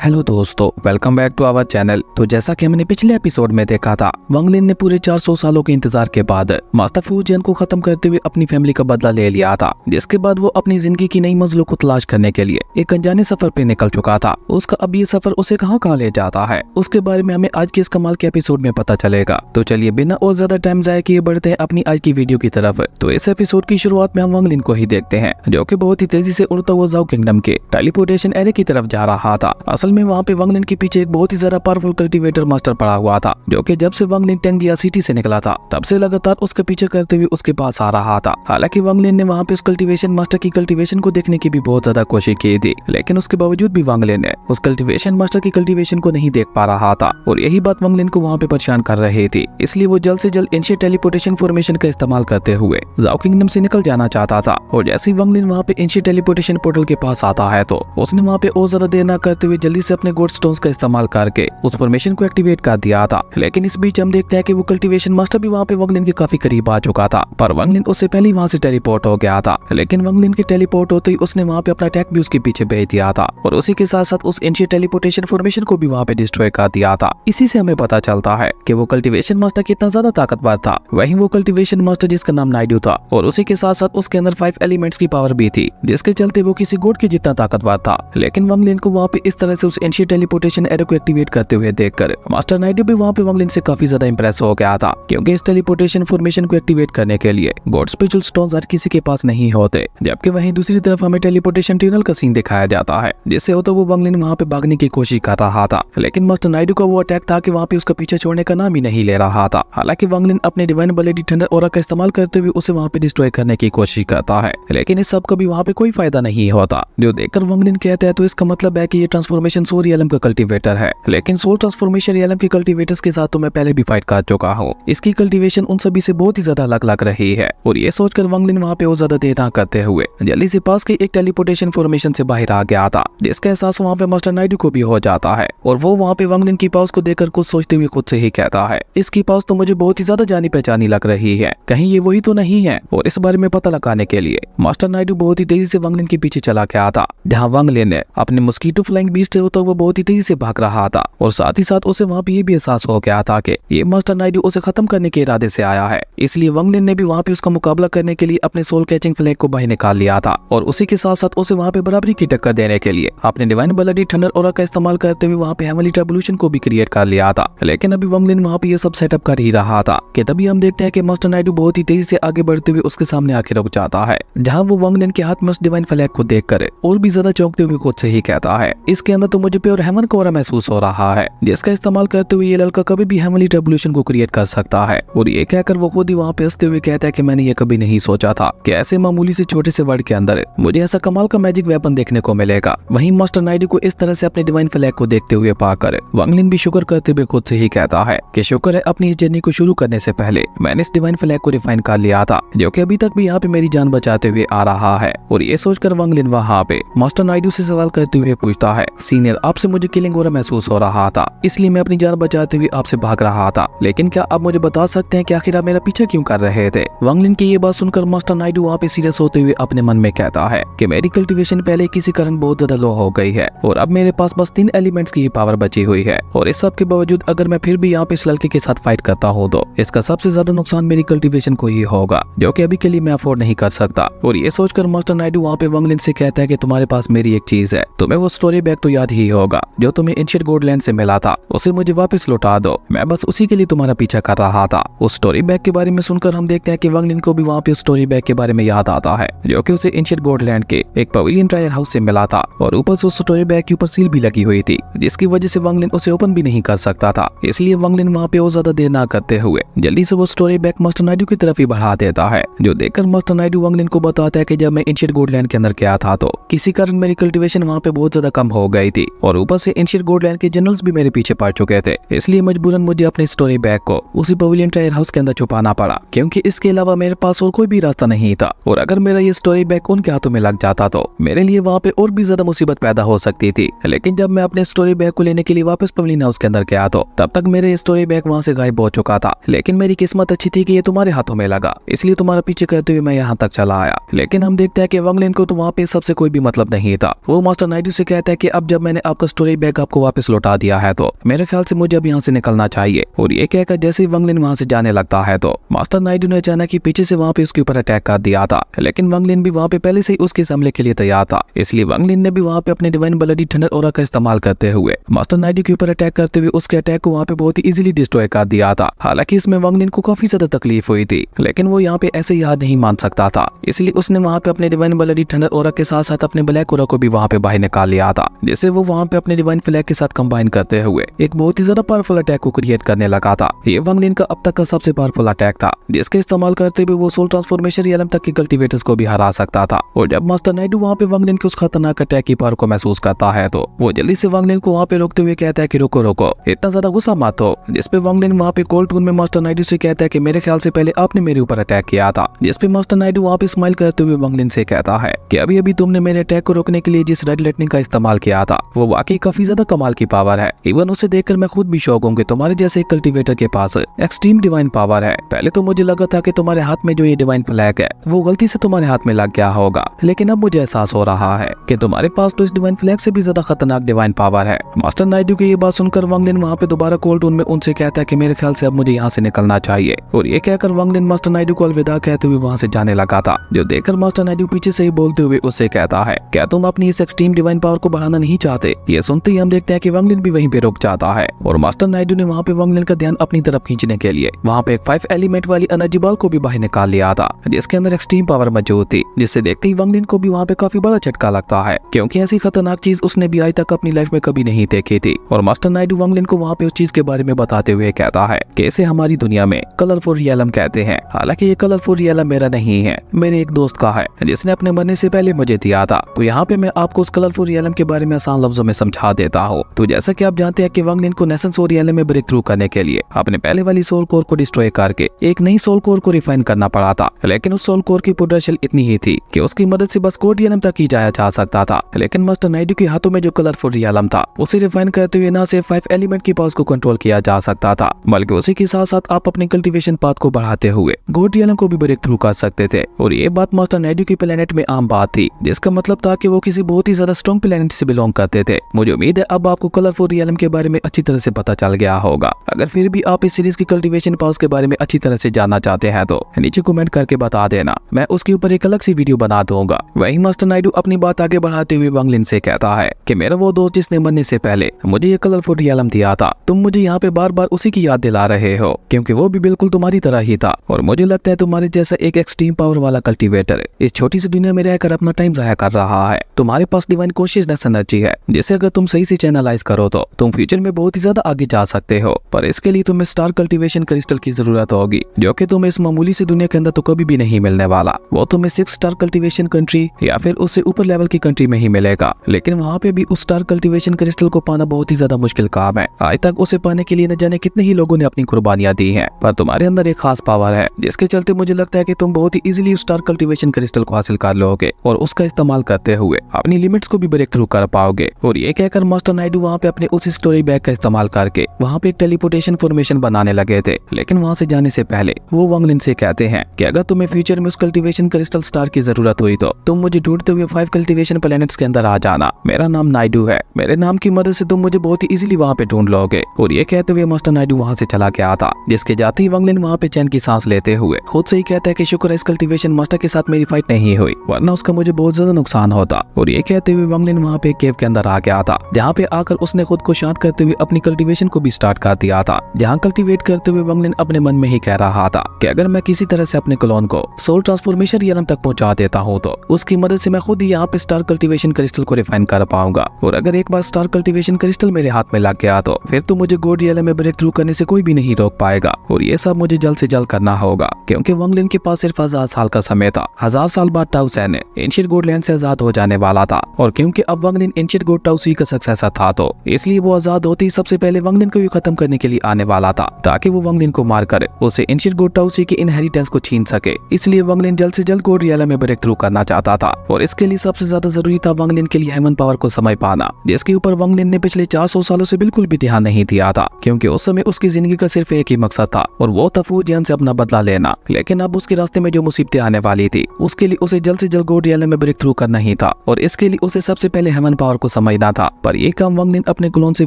Hello दोस्तों, welcome back to our channel. तो जैसा कि हमने पिछले एपिसोड में देखा था, वांग लिन ने पूरे 400 सालों के इंतजार के बाद मास्टर fu जियान को खत्म करते हुए अपनी फैमिली का बदला ले लिया था, जिसके बाद वो अपनी जिंदगी की नई मंजिलों को तलाश करने के लिए एक अनजाने सफर पे निकल चुका था। उसका अब ये सफर उसे कहाँ ले जाता है, उसके बारे में हमें आज के इस कमाल के एपिसोड में पता चलेगा। तो चलिए बिना और ज्यादा टाइम जाए किए बढ़ते हैं अपनी आज की वीडियो की तरफ। तो इस एपिसोड की शुरुआत में हम वांग लिन को ही देखते हैं, जो कि बहुत ही तेजी से उड़ता हुआ जाओ किंगडम के टेलीपोर्टेशन एरिया की तरफ जा रहा था। असल में वहाँ पे वांग लिन के पीछे एक बहुत ही ज्यादा पावरफुल कल्टीवेटर मास्टर पड़ा हुआ था, जो कि जब से वांग लिन टेंगिया सिटी से निकला था तब से लगातार उसके पीछे करते हुए उसके पास आ रहा था। हालांकि वांग लिन ने वहाँ पे उस कल्टीवेशन मास्टर की कल्टीवेशन को देखने की भी बहुत ज्यादा कोशिश की थी, लेकिन उसके बावजूद भी वांग लिन ने उस कल्टीवेशन मास्टर की कल्टीवेशन को नहीं देख पा रहा था, और यही बात वांग लिन को वहाँ पे परेशान कर रही थी। इसलिए वो जल्द से जल्द एंशिएंट टेलीपोर्टेशन फॉर्मेशन का इस्तेमाल करते हुए जाओ किंगडम से निकल जाना चाहता था। और जैसे ही वांग लिन वहाँ पे एंशिएंट टेलीपोर्टेशन पोर्टल के पास आता है, तो उसने वहाँ पे और ज्यादा देर न करते हुए जल्दी से अपने गोल्ड स्टोन्स का इस्तेमाल करके उस फॉर्मेशन को एक्टिवेट कर दिया था। लेकिन इस बीच हम देखते हैं कि वो कल्टीवेशन मास्टर भी वहाँ पे वांग लिन के काफी करीब आ चुका था, पर वांग लिन उससे पहले वहाँ से टेलीपोर्ट हो गया था। लेकिन वांग लिन के टेलीपोर्ट होते ही उसने वहाँ पे अपना अटैक भी उसके पीछे भेज दिया था, और उसी के साथ साथ उस एंशिएंट टेलीपोर्टेशन फॉर्मेशन को भी वहाँ पे डिस्ट्रॉय कर दिया था। इसी से हमें पता चलता है कि वो कल्टीवेशन मास्टर कितना ज्यादा ताकतवर था। वहीं वो कल्टीवेशन मास्टर जिसका नाम नाइडू था, और उसी के साथ साथ उसके अंदर 5 एलिमेंट्स की पावर भी थी, जिसके चलते वो किसी गॉड के जितना ताकतवर था। लेकिन वांग लिन को वहाँ पे इस तरह से उस एंशिएंट टेलीपोर्टेशन एरो को एक्टिवेट करते हुए देखकर मास्टर नाइडू भी वहाँ पे वांग लिन से काफी ज्यादा इंप्रेस हो गया था, क्योंकि इस टेलीपोर्टेशन फॉर्मेशन को एक्टिवेट करने के लिए गॉड स्पिरिचुअल स्टोन्स हर किसी के पास नहीं होते। जबकि वहीं दूसरी तरफ हमें टेलीपोर्टेशन टनल का सीन दिखाया जाता है, जिससे होता वो वांग लिन वहाँ पे भागने की कोशिश कर रहा था, लेकिन मास्टर नाइडू का वो अटैक था कि वहाँ पे उसका पीछे छोड़ने का नाम ही नहीं ले रहा था। हालांकि वांग लिन अपने डिवाइन ब्लेडी थंडर ऑरा का इस्तेमाल करते हुए उसे वहाँ पे डिस्ट्रॉय करने की कोशिश करता है, लेकिन इस सब का भी वहाँ पे कोई फायदा नहीं होता। जो देखकर वांग लिन कहता है तो इसका मतलब है कि ये ट्रांसफॉर्मेशन सोल रियलम का कल्टीवेटर है, लेकिन सोल ट्रांसफॉर्मेशन रियलम के कल्टीवेटर्स के साथ तो मैं पहले भी फाइट कर चुका हूँ। इसकी कल्टीवेशन उन सभी से बहुत ही ज्यादा अलग लग रही है। और ये सोचकर वांग लिन वहाँ पे और ज्यादा देर ना करते हुए जल्दी से पास के एक टेलीपोर्टेशन फॉर्मेशन से बाहर आ गया था, जिसका एहसास वहाँ पे मास्टर नाइडू को भी हो जाता है। और वो वहाँ पे वांग लिन की पास को देखकर कुछ सोचते हुए खुद से ही कहता है, इसकी पास तो मुझे बहुत ही ज्यादा जानी पहचानी लग रही है, कहीं ये वही तो नहीं है। और इस बारे में पता लगाने के लिए मास्टर नाइडू बहुत ही तेजी से वांग लिन के पीछे चला गया था, जहाँ वांग लिन ने अपने मस्कीटो फ्लाइंग बीस्ट होता वो बहुत ही तेजी से भाग रहा था। और साथ ही साथ उसे वहाँ पे ये भी एहसास हो गया था कि ये मास्टर नाइडू उसे खत्म करने के इरादे से आया है। इसलिए वांग लिन ने भी वहाँ पे उसका मुकाबला करने के लिए अपने सोल कैचिंग फ्लैग को बाहर निकाल लिया था, और उसी के साथ साथ उसे वहाँ पे बराबरी की टक्कर देने के लिए अपने डिवाइन ब्लेडी थंडर ऑरा का इस्तेमाल करते हुए वहाँ पे हेवनली ट्रिब्यूलेशन को भी क्रिएट कर लिया था। लेकिन अभी वांग लिन वहाँ पे ये सब सेटअप कर ही रहा था कि तभी हम देखते हैं कि मास्टर नाइडू बहुत ही तेजी से आगे बढ़ते हुए उसके सामने आके रुक जाता है, जहाँ वो वांग लिन के हाथ में उस डिवाइन फ्लैग को देखकर और भी ज्यादा चौंकते हुए खुद से ही कहता है, इसके अंदर तो मुझे प्योर हेवन का ऑरा महसूस हो रहा है, जिसका इस्तेमाल करते हुए ये लड़का कभी भी हेवनली ट्रिब्यूलेशन को क्रिएट कर सकता है। और ये कहकर वो खुद ही वहाँ पे हंसते हुए कहता है कि मैंने ये कभी नहीं सोचा था कि ऐसे मामूली से छोटे से वर्ड के अंदर मुझे ऐसा कमाल का मैजिक वेपन देखने को मिलेगा। वहीं मास्टर नाइडू को इस तरह से अपने डिवाइन फ्लैग को देखते हुए पाकर वांग लिन भी शुक्र करते हुए खुद से ही कहता है कि शुक्र है अपनी इस जर्नी को शुरू करने से पहले मैंने इस डिवाइन फ्लैग को रिफाइन कर लिया था, जो कि अभी तक भी यहाँ पे मेरी जान बचाते हुए आ रहा है। और ये सोचकर वांग लिन वहाँ पे मास्टर नाइडू से सवाल करते हुए पूछता है, सीनियर आपसे मुझे किलिंग ऑरा महसूस हो रहा था, इसलिए मैं अपनी जान बचाते हुए आपसे भाग रहा था, लेकिन क्या आप मुझे बता सकते हैं कि आखिर आप मेरा पीछा क्यों कर रहे थे? वांग लिन की ये बात सुनकर मास्टर नाइडू वहाँ पे सीरियस होते हुए अपने मन में कहता है कि मेरी कल्टीवेशन पहले किसी कारण बहुत ज्यादा लो हो गई है, और अब मेरे पास बस 3 एलिमेंट्स की ही पावर बची हुई है, और इस सब के बावजूद अगर मैं फिर भी यहाँ पे इस लड़के के साथ फाइट करता हूँ तो इसका सबसे ज्यादा नुकसान मेरी कल्टीवेशन को ही होगा, जो कि अभी के लिए मैं अफोर्ड नहीं कर सकता। और ये सोचकर मास्टर नाइडू वहाँ पे वांग लिन से कहता है कि तुम्हारे पास मेरी एक चीज है, तुम्हें वो स्टोरी बैग तो याद ही होगा जो तुम्हें एंशिएंट गॉडलैंड से मिला था, उसे मुझे वापस लौटा दो, मैं बस उसी के लिए तुम्हारा पीछा कर रहा था। उस स्टोरी बैग के बारे में सुनकर हम देखते हैं कि वांग लिन को भी वहाँ पे स्टोरी बैग के बारे में याद आता है, जो कि उसे एंशिएंट गॉडलैंड के एक पवेलियन ट्रायर हाउस से मिला था, और ऊपर से उस स्टोरी बैग के ऊपर सील भी लगी हुई थी, जिसकी वजह से वांग लिन उसे ओपन भी नहीं कर सकता था। इसलिए वांग लिन वहाँ पे और ज्यादा देर ना करते हुए जल्दी से वो स्टोरी बैग मास्टर नाइडू की तरफ ही बढ़ा देता है, जो देखकर मास्टर नाइडू वांग लिन को बताता है कि जब मैं एंशिएंट गॉडलैंड के अंदर गया था तो किसी कारण मेरी कल्टीवेशन वहाँ पे बहुत ज्यादा कम हो गई थी, और ऊपर से एंशिएंट गॉडलैंड के जनरल्स भी मेरे पीछे पड़ चुके थे, इसलिए मजबूरन मुझे अपने स्टोरी बैग को उसी पवेलियन ट्रायर हाउस के अंदर छुपाना पड़ा, क्योंकि इसके अलावा मेरे पास और कोई भी रास्ता नहीं था। और अगर मेरा ये स्टोरी बैग उनके हाथों में लग जाता तो मेरे लिए वहाँ पे और भी ज्यादा मुसीबत पैदा हो सकती थी। लेकिन जब मैं अपने स्टोरी बैग को लेने के लिए वापस पवेलियन हाउस के अंदर गया तो तब तक मेरे स्टोरी बैग वहाँ से गायब हो चुका था। लेकिन मेरी किस्मत अच्छी थी कि ये तुम्हारे हाथों में लगा, इसलिए तुम्हारा पीछे करते हुए मैं यहाँ तक चला आया। लेकिन हम देखते हैं कि वांग लिन को तो वहाँ पे सबसे कोई भी मतलब नहीं था। वो मास्टर नाइडू से कहता है कि अब जब मैंने आपका स्टोरी बैग आपको वापस लौटा दिया है तो मेरे ख्याल से मुझे अब यहाँ से निकलना चाहिए। और ये कहकर जैसे ही वंग लिन वहाँ से जाने लगता है तो मास्टर नायडू ने अचानक ही पीछे से वहाँ पे उसके ऊपर अटैक कर दिया था। लेकिन वंग लिन भी वहाँ पे पहले से ही उसके हमले के लिए तैयार था, इसलिए वंग लिन ने भी वहाँ पे अपने डिवाइन ब्लडी थंडर ऑरा का इस्तेमाल करते हुए मास्टर नायडू के ऊपर अटैक करते हुए उसके अटैक को वहाँ पे बहुत ही इजीली डिस्ट्रॉय कर दिया था। हालांकि इसमें वंग लिन को काफी ज्यादा तकलीफ हुई थी, लेकिन वो यहाँ पे ऐसे ही हार नहीं मान सकता था, इसलिए उसने वहाँ पे अपने डिवाइन ब्लडी थंडर ऑरा के साथ साथ अपने ब्लैक ऑरा को भी वहाँ पे बाहर निकाल लिया था, जिससे वो वहाँ पे अपने डिवाइन फ्लैग के साथ कंबाइन करते हुए एक बहुत ही ज्यादा पावरफुल अटैक को क्रिएट करने लगा था। ये वंग लिन का अब तक का सबसे पावरफुल अटैक था, जिसके इस्तेमाल करते हुए वो सोल ट्रांसफॉर्मेशन रियलम तक के कल्टीवेटर्स को भी हरा सकता था। और जब मास्टर नायडू वहाँ पे वंग लिन के उस खतरनाक अटैक की पावर को महसूस करता है तो वो जल्दी से वंग लिन को वहाँ पे रोकते हुए कहता है कि रुको रुको, इतना ज्यादा गुस्सा मत हो। जिसपे वंग लिन वहाँ पे कोल्ड टून में मास्टर नायडू से कहता है कि मेरे ख्याल से पहले आपने मेरे ऊपर अटैक किया था। जिसपे मास्टर नायडू वहाँ पे स्माइल करते हुए वंग लिन से कहता है कि अभी अभी तुमने मेरे अटैक को रोकने के लिए जिस रेड लाइटनिंग का इस्तेमाल किया था वो वाकई काफी ज्यादा कमाल की पावर है। इवन उसे देखकर मैं खुद भी शौक हूँ कि तुम्हारे जैसे कल्टीवेटर के पास एक्सट्रीम डिवाइन पावर है। पहले तो मुझे लगा था कि तुम्हारे हाथ में जो ये डिवाइन फ्लैग है वो गलती से तुम्हारे हाथ में लग गया होगा, लेकिन अब मुझे एहसास हो रहा है कि तुम्हारे पास तो इस डिवाइन फ्लैग से भी ज्यादा खतरनाक डिवाइन पावर है। मास्टर नायडू की ये बात सुनकर वंग लिन वहाँ पे दोबारा कोल्ड टून में उनसे कहता है कि मेरे ख्याल से अब मुझे यहाँ से निकलना चाहिए। और ये कहकर वंग लिन मास्टर नायडू को अलविदा कहते हुए वहाँ से जाने लगा था, जो देखकर मास्टर नायडू पीछे से ही बोलते हुए उससे कहता है क्या तुम अपनी इस एक्सट्रीम डिवाइन पावर को बढ़ाना नहीं चाहते। ये सुनते ही हम देखते हैं कि वंग लिन भी वहीं पे रुक जाता है और मास्टर नायडू ने वहाँ पे वंग लिन का ध्यान अपनी तरफ खींचने के लिए वहाँ पे एक 5 एलिमेंट वाली एनर्जी बॉल को भी बाहर निकाल लिया था, जिसके अंदर एक्सट्रीम पावर मौजूद थी, जिससे देखते ही वंग लिन को भी वहाँ पे काफी बड़ा झटका लगता है, क्योंकि ऐसी खतरनाक चीज उसने भी आज तक अपनी लाइफ में कभी नहीं देखी थी। और मास्टर नायडू वंग लिन को वहाँ पे उस चीज के बारे में बताते हुए कहता है कि इसे हमारी दुनिया में कलरफुल रियलम कहते हैं। हालांकि ये कलरफुल रियलम मेरा नहीं है, मेरे एक दोस्त का है जिसने अपने मरने से पहले मुझे दिया था। तो यहाँ पे मैं आपको उस कलरफुल रियलम के बारे में आसान लफ्जों में समझा देता हूँ। तो जैसा कि आप जानते हैं कि वंग लिन को नेशन सोल रियलम में ब्रेक थ्रू करने के लिए अपने पहले वाली सोल कोर को डिस्ट्रॉय करके एक नई सोल कोर को रिफाइन करना पड़ा था, लेकिन उस सोल कोर की पोटेंशियल इतनी ही थी कि उसकी मदद से बस कोड रियलम तक ही जाया जा सकता था। लेकिन मास्टर नायडू के हाथों में जो कलरफुल रियलम था उसे रिफाइन करते हुए न सिर्फ 5 एलिमेंट की पावर्स को कंट्रोल किया जा सकता था, बल्कि उसी के साथ साथ आप अपने कल्टीवेशन पाथ को बढ़ाते हुए गोड रियलम को भी ब्रेक थ्रू कर सकते थे। और ये बात मास्टर नायडू की प्लेनेट में आम बात थी, जिसका मतलब था कि वो किसी बहुत ही ज्यादा स्ट्रॉन्ग प्लेनेट से बिलोंग करते थे। मुझे उम्मीद है अब आपको कलरफुल रियलम के बारे में अच्छी तरह से पता चल गया होगा। अगर फिर भी आप इस सीरीज की कल्टीवेशन पावर्स के बारे में अच्छी तरह से जानना चाहते हैं तो नीचे कमेंट करके बता देना, मैं उसके ऊपर एक अलग सी वीडियो बना दूंगा। वहीं मास्टर नायडू अपनी बात आगे बढ़ाते हुए वंग लिन से कहता है कि मेरा वो दोस्त जिसने मरने से पहले मुझे ये कलरफुल रियलम दिया था, तुम मुझे यहाँ पे बार बार उसी की याद दिला रहे हो, क्योंकि वो भी बिल्कुल तुम्हारी तरह ही था। और मुझे लगता है तुम्हारे जैसा एक एक्सट्रीम पावर वाला कल्टीवेटर इस छोटी सी दुनिया में रहकर अपना टाइम जाया कर रहा है। तुम्हारे पास डिवाइन कॉन्शियसनेस एनर्जी है, जिसे अगर तुम सही से चैनलाइज करो तो तुम फ्यूचर में बहुत ही ज्यादा आगे जा सकते हो, पर इसके लिए तुम्हें स्टार कल्टीवेशन क्रिस्टल की जरूरत होगी, जो कि तुम्हें इस मामूली सी दुनिया के अंदर तो कभी भी नहीं मिलने वाला। वो तुम्हें 6 स्टार कल्टीवेशन कंट्री या फिर उससे ऊपर लेवल की कंट्री में ही मिलेगा, लेकिन वहाँ पे भी उस स्टार कल्टीवेशन क्रिस्टल को पाना बहुत ही ज्यादा मुश्किल काम है। आज तक उसे पाने के लिए न जाने कितने ही लोगों ने अपनी कुर्बानियां दी हैं, पर तुम्हारे अंदर एक खास पावर है जिसके चलते मुझे लगता है कि तुम बहुत ही इजीली उस स्टार कल्टीवेशन क्रिस्टल को हासिल कर लोगे और उसका इस्तेमाल करते हुए अपनी लिमिट्स को भी ब्रेक थ्रू कर पाओगे। और ये कहकर मास्टर नायडू वहाँ पे अपने उस स्टोरी बैग का इस्तेमाल करके वहाँ पे एक टेलीपोर्टेशन फॉर्मेशन बनाने लगे थे। लेकिन वहाँ से जाने से पहले वो वंग लिन से कहते हैं कि अगर तुम्हें फ्यूचर में उस कल्टीवेशन क्रिस्टल स्टार की जरूरत हुई तो तुम मुझे ढूंढते हुए 5 कल्टीवेशन प्लैनेट्स के अंदर आ जाना। मेरा नाम नायडू है, मेरे नाम की मदद से तुम मुझे बहुत ही इजीली वहाँ पे ढूंढ लोगे। और ये कहते हुए मास्टर नायडू वहाँ से चला गया था, जिसके जाते ही वंग लिन वहाँ पे चैन की सांस लेते हुए खुद से ही कहता है कि शुक्र है इस कल्टीवेशन मास्टर के साथ मेरी फाइट नहीं हुई, वरना उसका मुझे बहुत ज्यादा नुकसान होता। और ये कहते हुए वंग लिन वहाँ पे केव के अंदर आ गया था, जहाँ पे आकर उसने खुद को शांत करते हुए अपनी कल्टीवेशन को भी स्टार्ट कर दिया था। जहाँ कल्टीवेट करते हुए वंग लिन अपने मन में ही कह रहा था कि अगर मैं किसी तरह से अपने क्लोन को सोल ट्रांसफॉर्मेशन रियलम तक पहुंचा देता हूँ तो उसकी मदद से मैं खुद ही यहाँ पे स्टार कल्टीवेशन क्रिस्टल को रिफाइन कर पाऊंगा। और अगर एक बार स्टार कल्टीवेशन क्रिस्टल मेरे हाथ में लग गया तो फिर तो मुझे गोड रियलम में ब्रेक थ्रू करने से कोई भी नहीं रोक पाएगा। और ये सब मुझे जल्द से जल्द करना होगा, क्योंकि वंग लिन के पास सिर्फ 1000 साल का समय था। 1000 साल बाद टाउ सैन एंशिएंट गोडलैंड से आजाद हो जाने वाला था, और क्योंकि अब वंग लिन एंशिएंट गोड टाउ सी का सक्सेसर था तो इसलिए वो आजाद होते ही सबसे पहले वंग लिन को भी खत्म करने के लिए आने वाला था, ताकि वो वंग लिन को मारकर उसे एंशिएंट गोड टाउ सी की इनहेरिटेंस को छीन सके। इसलिए वंग लिन जल्द से जल्द गोड रियलम में ब्रेक थ्रू करना चाहता था, और इसके लिए सबसे ज्यादा जरूरी था वंग लिन के लिए हेवन पावर को समझ पाना, जिसके ऊपर वंग लिन ने पिछले 400 सालों से बिल्कुल भी ध्यान नहीं दिया था, क्योंकि उस समय उसकी जिंदगी का सिर्फ एक ही मकसद था, और वो था फूजियन से अपना बदला लेना। लेकिन अब उसके रास्ते में जो मुसीबतें आने वाली थी उसके लिए उसे जल्द से जल्द गोड रियलम में ब्रेक थ्रू करना ही था, और इसके लिए उसे सबसे पहले हेवन पावर को समझना था, पर ये काम वांग लिन अपने क्लोन से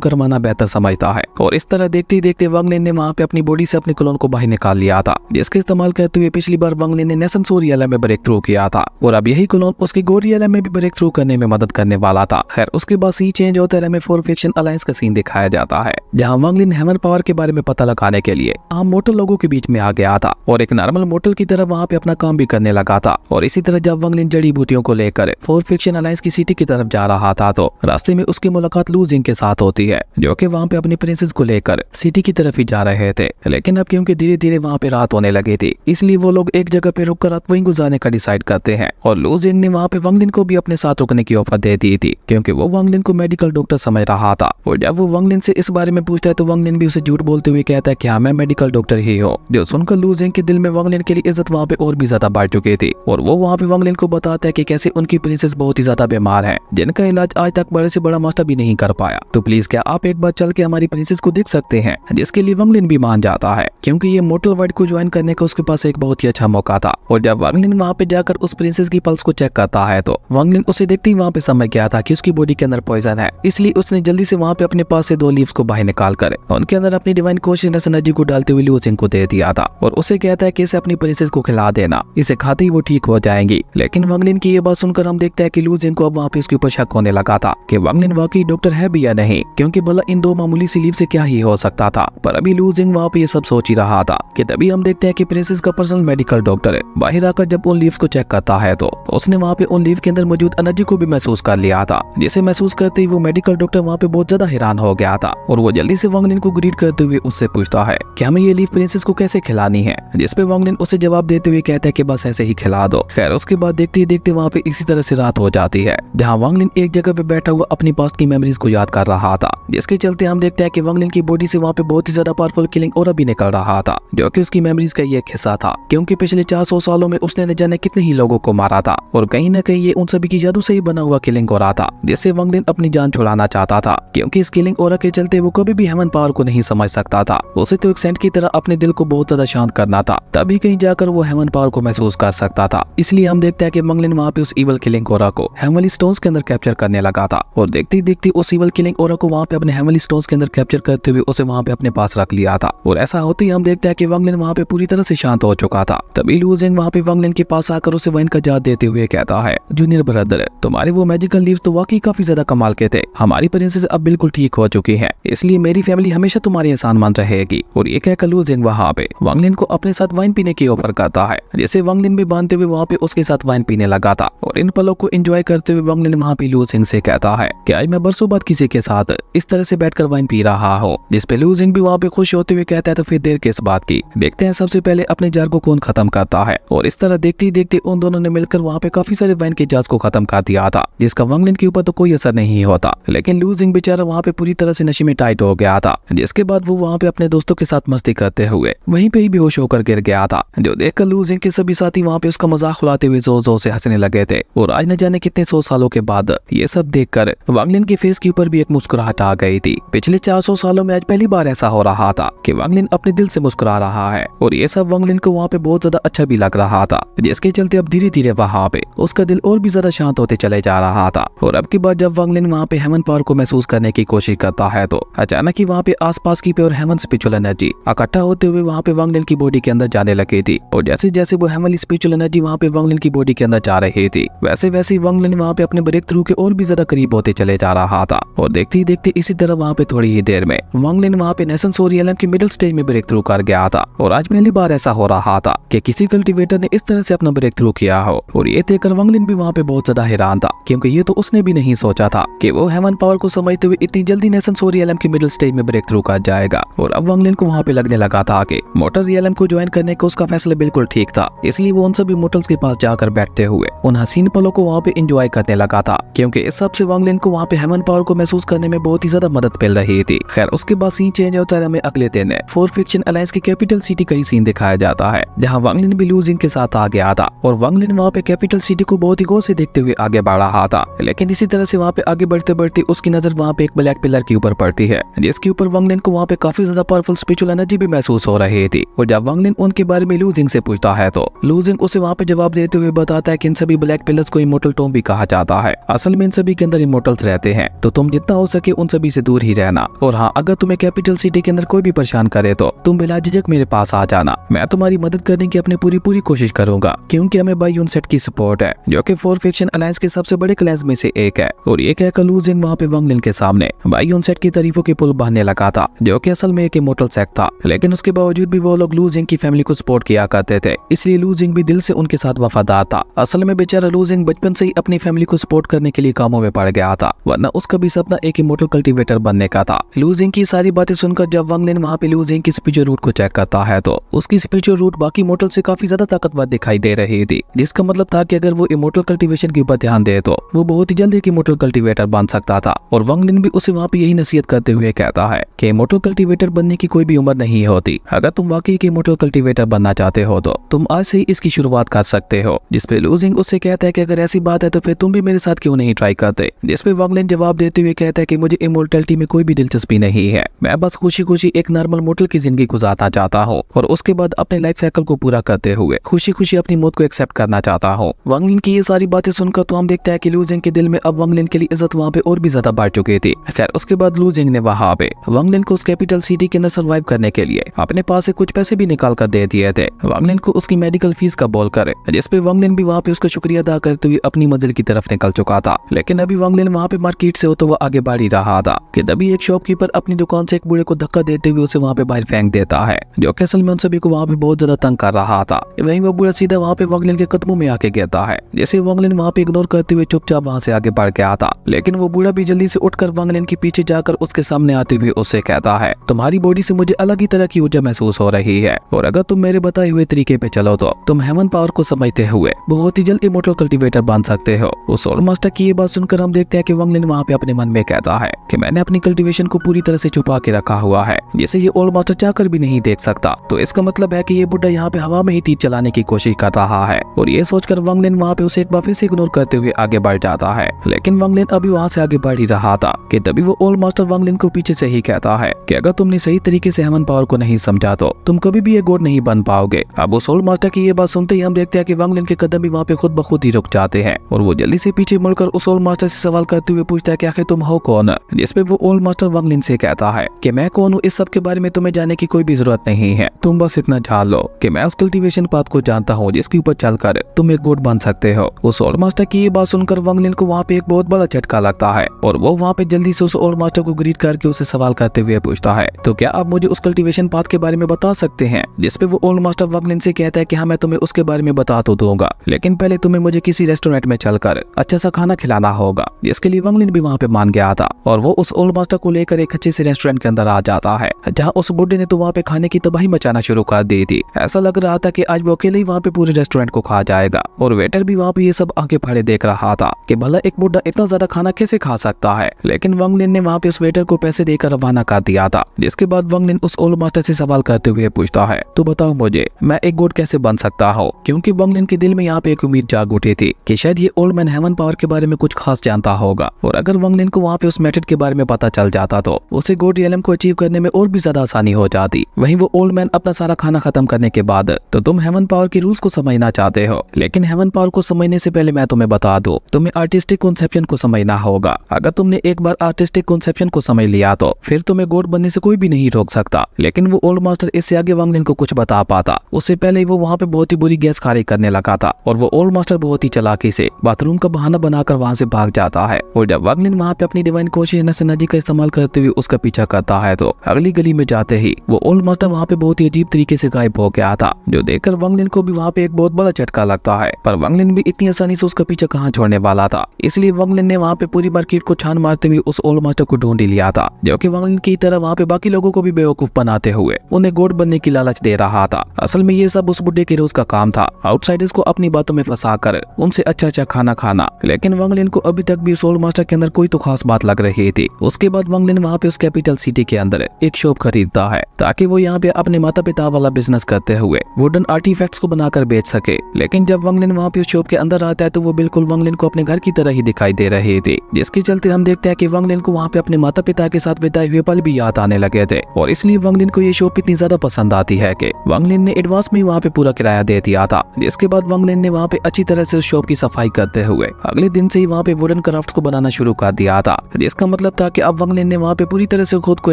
करवाना बेहतर समझता है। और इस तरह देखते ही देखते वांग लिन ने वहाँ पे अपनी बॉडी से अपने क्लोन को बाहर निकाल लिया था, जिसके इस्तेमाल करते हुए पिछली बार वांग लिन ने नेशन सोरियला में ब्रेक थ्रू किया था, और अब यही क्लोन उसके गोरियला में भी ब्रेक थ्रू करने में मदद करने वाला था। खैर उसके बाद सीन चेंज होते रहे, फोर फिक्शन अलायंस का सीन दिखाया जाता है, जहाँ वांग लिन हेवन पावर के बारे में पता लगाने के लिए आम मोटल लोगों के बीच में आ गया था और एक नॉर्मल मोटल की तरह वहाँ पे अपना काम भी करने लगा था। और इसी तरह जब वांग लिन जड़ी बूटियों को लेकर फोर फिक्शन अलायंस की सिटी की तरफ जा रहा था, तो रास्ते में उसकी मुलाकात लू जिंग के साथ होती है, जो कि वहाँ पे अपनी प्रिंसेस को लेकर सिटी की तरफ ही जा रहे थे। लेकिन अब क्योंकि धीरे धीरे वहाँ पे रात होने लगी थी, इसलिए वो लोग एक जगह पे रुककर रात वहीं गुजारने का डिसाइड करते हैं। और लू जिंग ने वहाँ पे वांग लिन को भी अपने साथ रुकने की ऑफर दे दी थी, क्योंकि वो वांग लिन को मेडिकल डॉक्टर समझ रहा था। और जब वो वांग लिन से इस बारे में पूछता है, तो वांग लिन भी उसे झूठ बोलते हुए कहता है कि हाँ मैं मेडिकल डॉक्टर ही हूँ। जो सुनकर लू जिंग के दिल में वांग लिन के लिए इज्जत वहाँ पे और भी ज्यादा बढ़ चुकी थी, और वो वहाँ पे वांग लिन को बताता है कि कैसे उनकी प्रिंसेस बहुत ही ज्यादा बीमार है, जिनका इलाज आज तक बड़े से बड़ा मास्टर भी नहीं कर पाया। तो प्लीज क्या आप एक बार चल के हमारी प्रिंसेस को देख सकते हैं, जिसके लिए वांग लिन भी मान जाता है, क्योंकि ये मोटल वर्ल्ड को ज्वाइन करने का उसके पास एक बहुत ही अच्छा मौका था। और जब वांग लिन वहाँ पे जाकर उस प्रिंसेस की पल्स को चेक करता है, तो वांग लिन उसे देखते ही वहाँ पे समझ गया था कि उसकी बॉडी के अंदर पॉइजन है, इसलिए उसने जल्दी से वहाँ पे अपने पास से 2 लीव्स को बाहर निकाल कर उनके अंदर अपनी डिवाइन कॉन्शियसनेस एनर्जी को डालते हुए लू जिंग को दे दिया था, और उसे कहता है कि इसे अपनी प्रिंसेस को खिला देना, इसे खाते ही वो ठीक हो जाएंगी। लेकिन वांग लिन की ये बात सुनकर हम देखते हैं कि लू जिंग को अब वहाँ पे इसके ऊपर शक होने लगा था कि वांग लिन वाकई डॉक्टर है भी या नहीं, क्योंकि भला इन 2 मामूली सी लीव से क्या ही हो सकता था। पर अभी लू जिंग वहाँ पे ये सब सोच ही रहा था कि तभी हम देखते हैं कि प्रिंसेस का पर्सनल मेडिकल डॉक्टर बाहर आकर जब उन लीव्स को चेक करता है, तो उसने वहाँ पे उन लीव के अंदर मौजूद एनर्जी को भी महसूस कर लिया था, जिसे महसूस करते ही वो मेडिकल डॉक्टर वहाँ पे बहुत ज्यादा हैरान हो गया था। और वो जल्दी से वांग लिन को ग्रीट करते हुए उससे पूछता है कि हमें ये लीव प्रिंसेस को कैसे खिलानी है, जिसपे वांग लिन उसे जवाब देते हुए कहता है कि बस ऐसे ही खिला दो। खैर उसके बाद देखते ही देखते वहाँ पे इसी तरह से रात हो जाती है, जहाँ वांग लिन एक जगह पे बैठा हुआ अपनी पास्ट की मेमोरीज को याद कर रहा था, जिसके चलते हम देखते हैं कि वांग लिन की बॉडी से वहाँ पे बहुत ही ज्यादा पावरफुल किलिंग और भी निकल रहा था, जो कि उसकी मेमोरीज का ये एक हिस्सा था, क्योंकि पिछले 400 सालों में उसने न जाने कितने ही लोगों को मारा था, और कहीं न कहीं ये उन सभी की जादू से ही बना हुआ किलिंग हो रहा था, जिससे वांग लिन अपनी जान छुड़ाना चाहता था, क्योंकि इस किलिंग ऑरा के चलते वो कभी भी हेवन पावर को नहीं समझ सकता था। उसे तो एक सेंट की तरह अपने दिल को बहुत ज्यादा शांत करना था, तभी कहीं जाकर वो हेवन पावर को महसूस कर सकता था। इसलिए हम देखते हैं कि वांग लिन वहाँ पे उस इवल किलिंग ऑरा को हेवनली स्टोन्स के अंदर कैप्चर करने लगा था, और देखते ही देखते उस इवल किलिंग ऑरा को वहाँ पे अपने हेवनली स्टोन्स के अंदर कैप्चर करते हुए उसे वहाँ पे अपने पास रख लिया था। और ऐसा होते ही हम देखते हैं कि वांग लिन वहाँ पे पूरी तरह से शांत हो चुका था। तभी लू जिंग वहाँ पे वांग लिन के पास आकर उसे वाइन का जार देते हुए कहता है, जूनियर ब्रदर तुम्हारे वो मैजिकल लीव्स तो वाकई काफी ज्यादा कमाल के थे, हमारी प्रिंसेस अब बिल्कुल ठीक हो चुकी है, इसलिए मेरी फैमिली हमेशा तुम्हारी एहसान मंद रहेगी। और ये कहकर लू जिंग वहाँ पे वांग लिन को अपने साथ वाइन पीने की ऑफर करता है, जिसे वांग लिन भी बांधते हुए वहाँ पे उसके साथ वाइन पीने लगा था। और इन पलों को एंजॉय करते हुए वांग लिन वहाँ पे लू जिंग से कहता है कि आज मैं बरसों बाद किसी के साथ इस तरह से बैठकर वाइन पी रहा हूँ, जिसपे लू जिंग भी वहाँ पे खुश होते हुए कहता है तो फिर देर किस बात की, देखते हैं सबसे पहले अपने जार को कौन खत्म करता है। और इस तरह देखते ही देखते उन दोनों ने मिलकर वहाँ पे काफी सारे वाइन के जार्स को खत्म कर दिया था, जिसका वांग लिन के ऊपर तो कोई असर नहीं होता। लेकिन लू जिंग बेचारा वहाँ पे पूरी तरह से नशे में टाइट हो गया था, जिसके बाद वो वहाँ पे अपने दोस्तों के साथ मस्ती करते हुए वहीं पे ही बेहोश होकर गिर गया था, जो देखकर लू जिंग के सभी साथी वहाँ पे उसका मजाक उड़ाते हुए जोर जोर से हंसने लगे थे। और आज न जाने कितने 100 सालों के बाद ये सब देखकर वांग लिन के फेस के ऊपर भी एक मुस्कुराहट आ गई थी। पिछले 400 सालों में आज पहली बार ऐसा हो रहा था कि वांग लिन अपने दिल से मुस्कुरा रहा है, और ये सब वांग लिन को वहाँ पे बहुत ज्यादा अच्छा भी लग रहा था, जिसके चलते अब धीरे धीरे वहाँ पे उसका दिल और भी ज्यादा शांत होते चले जा रहा था। और अब की बार जब वांग लिन वहाँ पे हेवन पावर को महसूस करने की कोशिश करता है, तो अचानक ही वहाँ पे आसपास की प्योर हेवन स्पिरिचुअल एनर्जी इकट्ठा होते हुए वहाँ पे वांग लिन की बॉडी के अंदर जाने लगी थी। और जैसे जैसे वो हेवनली स्पिरिचुअल एनर्जी वहाँ पे वांग लिन की बॉडी के अंदर जा रही थी, वैसे वैसे वांग लिन वहाँ पे अपने ब्रेक थ्रू के और भी ज्यादा करीब होते चले जा रहा था। और देखते ही देखते इसी तरह वहाँ पे थोड़ी ही देर में वांग लिन वहाँ पे नेशन सोरियलम की मिडिल स्टेज में ब्रेक थ्रू कर गया था। और आज पहली बार ऐसा हो रहा था कि किसी कल्टीवेटर ने इस तरह से अपना ब्रेक थ्रू किया हो। और ये देखकर वांग लिन भी वहाँ पे बहुत ज्यादा हैरान था, क्योंकि ये तो उसने भी नहीं सोचा था कि वो हेवन पावर को समझते हुए इतनी जल्दी नेशन सोरियलम की मिडिल स्टेज में ब्रेक थ्रू कर जाएगा। और अब वांग लिन को वहाँ पे लगने लगा था कि मोटर रियलम को ज्वाइन करने का उसका फैसला बिल्कुल ठीक था, इसलिए वो उन सभी मोटल्स के पास जाकर बैठते हुए उन हसीन पलों को वहाँ पे एंजॉय करने लगा था, क्योंकि इस सब से वांग लिन को वहाँ पे हेवन पावर को महसूस करने में बहुत ही ज्यादा मदद मिल रही थी। खैर उसके बाद सीन चेंज होता है, हमें अगले दिन फोर फिक्शन अलायंस की कैपिटल सिटी का ही सीन दिखाया जाता है, जहाँ वांग लिन भी लू जिंग के साथ आ गया था। और वांग लिन वहाँ पे कैपिटल सिटी को बहुत ही गौर से देखते हुए आगे बढ़ रहा था। लेकिन इसी तरह से वहाँ पे आगे बढ़ते बढ़ते उसकी नजर वहाँ पे एक ब्लैक पिलर के ऊपर पड़ती है, जिसके ऊपर वांग लिन को वहाँ पे काफी ज्यादा पावरफुल स्पिरिचुअल एनर्जी भी महसूस हो रही थी। और जब वांग लिन उनके बारे में लू जिंग से पूछता है, तो लू जिंग उसे वहाँ पे जवाब देते हुए बताता है कि इन सभी ब्लैक पिलर्स को इमोर्टल टॉम्ब भी कहा जाता है। असल में इन सभी के अंदर अंदर इमोर्टल्स रहते हैं, तो तुम जितना हो सके उन सभी से दूर ही रहना। और हाँ, अगर तुम्हें कैपिटल सिटी के अंदर कोई भी परेशान करे तो तुम बिला झिझक मेरे पास आ जाना। मैं तुम्हारी मदद करने की अपनी पूरी कोशिश करूंगा, क्योंकि हमें बायोन सेट की सपोर्ट है, जो कि फोर फैक्शन अलायंस के सबसे बड़े क्लैंस में से एक है। और ये कहकर लू जिंग वहाँ पे वांग लिन के सामने बायोन सेट की तारीफों के पुल बहाने लगा था, जो कि असल में एक इमोर्टल सेक्ट था। लेकिन उसके बावजूद भी वो लोग लू जिंग की फैमिली को सपोर्ट किया करते थे, इसलिए लू जिंग भी दिल से उनके साथ वफादार था। असल में बेचारा लू जिंग बचपन से ही अपनी फैमिली को सपोर्ट करने के लिए कामों में पड़ गया था, वरना उसका भी सपना एक इमोर्टल कल्टीवेटर बनने का था। लू जिंग की सारी बातें सुनकर जब वांग लिन वहाँ पे लू जिंग की स्पिरिचुअल रूट को चेक करता है, तो उसकी स्पिरिचुअल रूट बाकी इमोर्टल से काफी ज्यादा ताकतवर दिखाई दे रही थी, जिसका मतलब था कि अगर वो इमोर्टल कल्टीवेशन के ऊपर ध्यान दे तो वो बहुत ही जल्द एक इमोर्टल कल्टीवेटर बन सकता था। और वांग लिन भी उसे वहाँ पे यही नसीहत करते हुए कहता है कि इमोर्टल कल्टीवेटर बनने की कोई भी उम्र नहीं होती। अगर तुम वाकई एक इमोर्टल कल्टीवेटर बनना चाहते हो तो तुम आज से ही इसकी शुरुआत कर सकते हो। जिसपे लू जिंग उससे कहता है कि अगर ऐसी बात है तो फिर तुम भी मेरे साथ क्यों नहीं ट्राई करते। जिसपे वांग लिन जवाब देते हुए कहता है कि मुझे इमोर्टलिटी में कोई भी दिलचस्पी नहीं है, मैं बस खुशी खुशी एक नॉर्मल मोर्टल की जिंदगी गुजारना चाहता हूँ और उसके बाद अपने लाइफ साइकिल को पूरा करते हुए खुशी खुशी अपनी मौत को एक्सेप्ट करना चाहता हूँ। वांग लिन की ये सारी बातें सुनकर तो हम देखते हैं कि लू जिंग के दिल में अब वांग लिन के लिए इज्जत वहाँ पे और भी ज्यादा बढ़ चुकी थी। खैर, उसके बाद लू जिंग ने वहाँ पे वांग लिन को उस कैपिटल सिटी के अंदर सर्वाइव करने के लिए अपने पास से कुछ पैसे भी निकाल कर दे दिए थे वांग लिन को उसकी मेडिकल फीस का बोल कर, जिसपे वांग लिन भी वहाँ पे उसका शुक्रिया अदा करते हुए अपनी मंजिल की तरफ निकल चुका था। लेकिन अभी वांग लिन वहाँ पे मार्केट से होता हुआ आगे बढ़ ही रहा था कि तभी एक शॉपकीपर अपनी दुकान से एक बूढ़े को धक्का देते हुए उसे वहाँ पे बाहर फेंक देता है, जो कि असल में उन सभी को वहाँ पे बहुत ज्यादा तंग कर रहा था। वहीं वो बूढ़ा सीधा वहाँ पे वांग लिन के कदमों में आके गिरता है, जैसे वांग लिन वहाँ पे इग्नोर करते हुए चुपचाप वहाँ से आगे बढ़ गया था। लेकिन वो बूढ़ा भी जल्दी से उठकर वांग लिन के पीछे जाकर उसके सामने आते हुए उससे कहता है, तुम्हारी बॉडी से मुझे अलग ही तरह की ऊर्जा महसूस हो रही है, और अगर तुम मेरे बताए हुए तरीके पे चलो तो तुम हेवन पावर को समझते हुए बहुत ही जल्द इमोर्टल कल्टीवेटर बन सकते हो। उस सोल मास्टर की ये बात सुनकर हम देखते हैं कि वांग लिन वहाँ पे अपने मन में कहता है कि मैंने अपनी कल्टीवेशन को पूरी तरह से छुपा के रखा हुआ है, जिसे ये ओल्ड मास्टर चाहकर भी नहीं देख सकता। तो इसका मतलब है कि ये बुढ़ा यहाँ पे हवा में ही तीर चलाने की कोशिश कर रहा है। और ये सोचकर वांग लिन वहाँ पे उसे एक बार फिर से इग्नोर करते हुए आगे बढ़ जाता है। लेकिन वांग लिन अभी वहाँ से आगे बढ़ ही रहा था कि तभी वो ओल्ड मास्टर वांग लिन को पीछे से ही कहता है कि अगर तुमने सही तरीके से हेवन पावर को नहीं समझा तो तुम कभी भी ये गॉड नहीं बन पाओगे। अब उस ओल्ड मास्टर की ये बात सुनते ही हम देखते हैं कि वांग लिन के कदम भी वहाँ पे खुद ब खुद ही रुक जाते हैं, और वो जल्दी से पीछे मुड़कर उस ओल्ड मास्टर से सवाल करते हुए पूछता है कि आखिर तुम हो कौन। जिसपे वो ओल्ड मास्टर वांग लिन से कहता है कि मैं कौन हूँ इस सब के बारे में तुम्हें जानने की कोई भी जरूरत नहीं है, तुम बस इतना जान लो कि मैं उस कल्टीवेशन पाथ को जानता हूँ जिसके ऊपर चलकर तुम एक गॉड बन सकते हो। उस ओल्ड मास्टर की ये बात सुनकर वांग लिन को वहाँ पे एक बहुत बड़ा झटका लगता है, और वो वहाँ पे जल्दी से उस ओल्ड मास्टर को ग्रीट करके उसे सवाल करते हुए पूछता है, तो क्या आप मुझे उस कल्टीवेशन पाथ के बारे में बता सकते हैं। जिसपे वो ओल्ड मास्टर वांग लिन से कहता है कि हाँ, मैं तुम्हें उसके बारे में बता तो दूंगा, लेकिन पहले तुम्हें मुझे किसी रेस्टोरेंट में चलकर अच्छा सा खाना खिलाना होगा। जिसके लिए वांग लिन भी वहाँ पे मान गया था, और वो उस ओल्ड मास्टर को लेकर एक अच्छे से रेस्टोरेंट के अंदर आ जाता है, जहाँ उस बुढ़े ने तो वहाँ पे खाने की तबाही मचाना शुरू कर दी थी। ऐसा लग रहा था कि आज वो अकेले ही वहाँ पे पूरे रेस्टोरेंट को खा जाएगा, और वेटर भी वहाँ पे ये सब आंखें फाड़े देख रहा था कि भला एक बुढ़ा इतना ज्यादा खाना कैसे खा सकता है। लेकिन वांग लिन ने वहाँ पे उस वेटर को पैसे देकर रवाना कर दिया था। जिसके बाद वांग लिन उस ओल्ड मास्टर से सवाल करते हुए पूछता है, तो बताओ मुझे मैं एक गॉड कैसे बन सकता हूँ। क्योंकि वांग लिन के दिल में यहाँ पे एक उम्मीद जाग उठी थी कि शायद ये ओल्ड मैन हेवन पावर के बारे में कुछ खास जानता होगा, और अगर वांग लिन को वहाँ पे उस मेथड के बारे में पता चल जाता तो उसे गॉड रियलम को अचीव करने में और भी ज्यादा आसानी हो जाती। वहीं वो ओल्ड मैन अपना सारा खाना खत्म करने के बाद, तो तुम हेवन पावर के रूल्स को समझना चाहते हो, लेकिन हेवन पावर को समझने से पहले मैं तुम्हें बता दूं, तुम्हें आर्टिस्टिक कॉन्सेप्शन को समझना होगा। अगर तुमने एक बार आर्टिस्टिक कॉन्सेप्शन को समझ लिया तो फिर तुम्हें गॉड बनने से कोई भी नहीं रोक सकता। लेकिन वो ओल्ड मास्टर इससे आगे वांग लिन को कुछ बता पाता उससे पहले ही वो वहाँ पे बहुत ही बुरी गैस खारिज करने लगा था, और वो ओल्ड मास्टर बहुत ही चालाकी से बाथरूम का बहाना बनाकर वहाँ से भाग जाता है। और जब वांग लिन वहाँ पे अपनी डिवाइन कॉन्शियसनेस एनर्जी का इस्तेमाल करते हुए उसका पीछा करता है, तो अगली गली में जाते ही वो ओल्ड मास्टर वहाँ पे बहुत ही अजीब तरीके से गायब हो गया था, जो देखकर वांग लिन को भी वहाँ पे एक बहुत बड़ा झटका लगता है। पर वांग लिन भी इतनी आसानी से उसका पीछा कहाँ छोड़ने वाला था, इसलिए वांग लिन ने वहाँ पे पूरी मार्केट को छान मारते हुए उस ओल्ड मास्टर को ढूंढ लिया था, जो कि वांग लिन की तरह वहाँ पे बाकी लोगों को भी बेवकूफ बनाते हुए उन्हें गॉड बनने की लालच दे रहा था। असल में ये सब उस बुड्ढे के रोज का काम था, आउटसाइडर्स को अपनी बातों में फंसा कर उनसे अच्छा खाना खाना। लेकिन वांग लिन को अभी तक भी उस ओल्ड मास्टर के अंदर कोई तो खास बात लग रही थी। उसके बाद वांग लिन वहाँ पे उस कैपिटल सिटी के अंदर एक शॉप खरीदता है, ताकि वो यहाँ पे अपने माता पिता वाला बिजनेस करते हुए वुडन आर्टिफैक्ट्स को बनाकर बेच सके। लेकिन जब वांग लिन वहाँ पे उस शॉप के अंदर आता है, तो वो बिल्कुल वांग लिन को अपने घर की तरह ही दिखाई दे रही थी, जिसके चलते हम देखते हैं कि वांग लिन को वहाँ पे अपने माता पिता के साथ बिताए हुए पल भी याद आने लगे थे। और इसलिए वांग लिन को ये शॉप इतनी ज्यादा पसंद आती है कि वांग लिन ने एडवांस में वहाँ पे पूरा किराया दे दिया था। जिसके बाद वांग लिन ने वहाँ पे अच्छी तरह से उस शॉप की सफाई करते हुए अगले दिन से ही वहाँ पे वुडन क्राफ्ट को बनाना शुरू कर दिया था, जिसका मतलब था कि अब वांगलिन ने वहाँ पे पूरी तरह से खुद को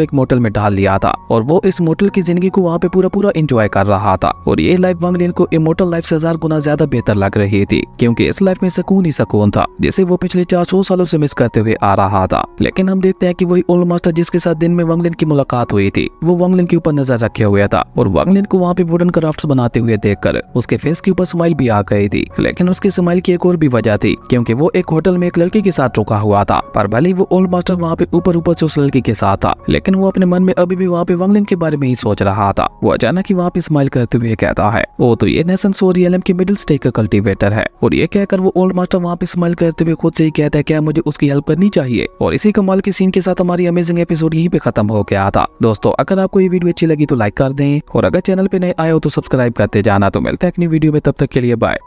एक मोटल में डाल लिया था और वो इस मोटल की जिंदगी को वहाँ पे पूरा एंजॉय कर रहा था। और ये लाइफ वांगलिन को इमोर्टल लाइफ से 1000 गुना ज्यादा बेहतर लग रही थी, क्योंकि इस लाइफ में सुकून ही सुकून था जिसे वो पिछले 400 सालों से मिस करते हुए आ रहा था। लेकिन हम देखते हैं कि वही ओल्ड मास्टर जिसके साथ दिन में वांगलिन की मुलाकात हुई थी, वो वांगलिन के ऊपर नजर रखे हुए था और वांगलिन को वहाँ पे वुडन क्राफ्ट्स बनाते हुए देखकर उसके फेस के ऊपर स्माइल भी आ गई थी। लेकिन उसके स्माइल की एक और भी वजह थी, क्योंकि वो एक होटल में एक लड़की के साथ रुका हुआ था। पर भले ही वो ओल्ड मास्टर वहाँ पे ऊपर से उस लड़की के साथ था, लेकिन वो अपने मन में अभी भी वहाँ पे वांगलिन के बारे में ही सोच रहा था। वो अचानक ही वहाँ पे स्माइल करते हुए कहता है, ओ तो ये नेसन सोरियलम के मिडिल स्टेज का कल्टीवेटर है। और ये कहकर वो ओल्ड मास्टर वहाँ पे स्माइल करते हुए खुद से ही कहता है क्या मुझे उसकी हेल्प करनी चाहिए। और इसी कमाल के सीन के साथ हमारी अमेजिंग एपिसोड यहीं पे खत्म हो गया था। दोस्तों अगर आपको ये वीडियो अच्छी लगी तो लाइक कर दें और अगर चैनल पे नए आए हो तो सब्सक्राइब करते जाना। तो मिलते हैं अगली वीडियो में, तब तक के लिए बाय।